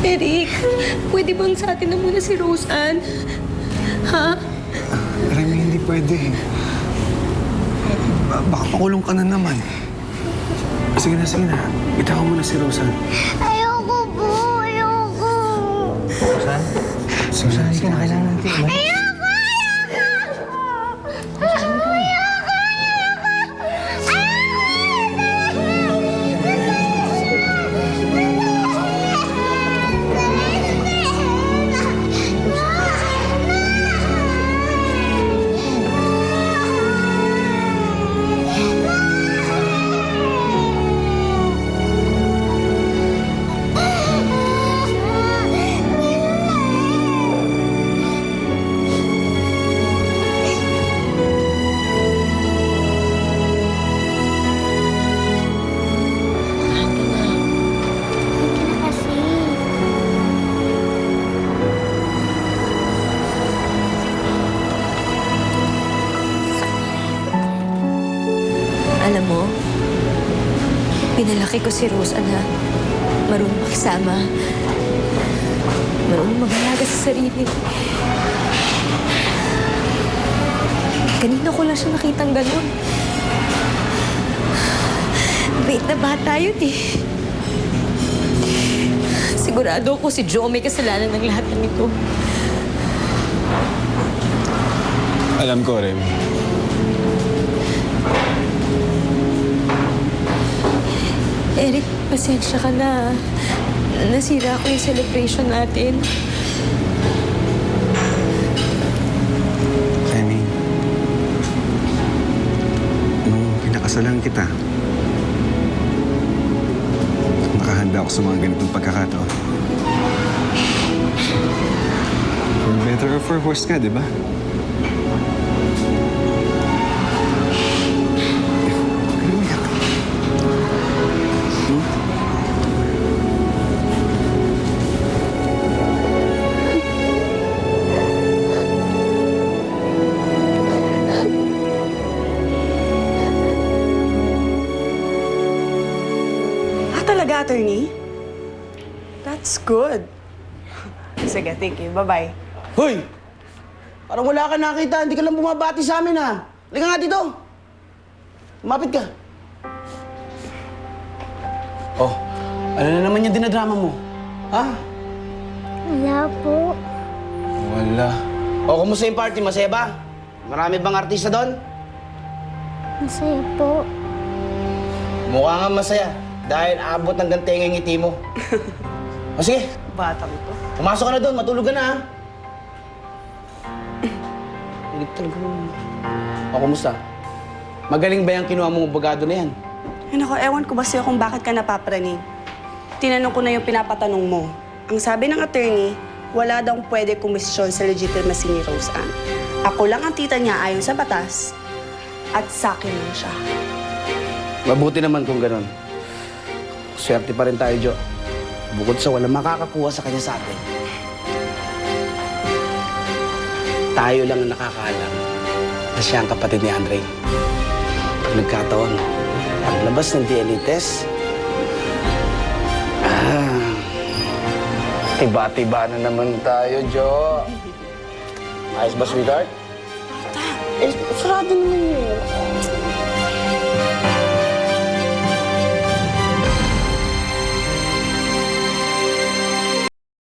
Eric, pwede bang sa atin na muna si Roseanne? Ha? Remy, hindi pwede. Baka pakulong ka na naman. Sige na, sige na. Itaw mo na si Roseanne. Ayoko po, ayoko. Roseanne? Roseanne, sige na. Kailangan natin. Ayoko, ayoko. Ayoko, ayoko. Alam mo, pinalaki ko si Roseanne na marunong makisama. Marunong mag-alaga sa sarili. Kanina ko lang siya nakitang ganun. Bait na bata yun eh. Sigurado ko si Joe may kasalanan ng lahat ng ito. Alam ko, Remy. Eric, pasensya ka na. Nasira ko yung celebration natin. Remy, nung pinakasalan kita, nakahanda ako sa mga ganitong pagkakataon. For better or for worse ka, di ba? Talaga, attorney? That's good. Sige, thank you. Bye-bye. Hoy! Parang wala ka nakita. Hindi ka lang bumabati sa amin, ha? Halika nga dito. Lumapit ka. Oh, ano na naman yung dinadrama mo? Ha? Wala po. Wala. Oh, kumusta yung party? Masaya ba? Marami bang artista doon? Masaya po. Mukha nga masaya. Dahil abot ng gantenga yung ngiti mo. O sige, Batang ito. pumasok ka na doon. Matulog ka na, ha? Hilig talaga mo. O, kumusta? Magaling ba yung kinuha mong abogado na yan? Ay, naku, ewan ko ba sa'yo kung bakit ka napapraning. Tinanong ko na yung pinapatanong mo. Ang sabi ng attorney, wala daw pwede kumisyon sa legitimacy ni Roseanne. Ako lang ang tita niya ayon sa batas at sa akin lang siya. Mabuti naman kung ganun. Swerte pa rin tayo, Jo. Bukod sa walang makakakuha sa kanya sa atin. Tayo lang ang nakakaalam na siya ang kapatid ni Andre. Pag nagkataon, paglabas ng DNA test, tiba-tiba na naman tayo, Jo. Ayos ba, sweetheart? Eh, sarado naman yun.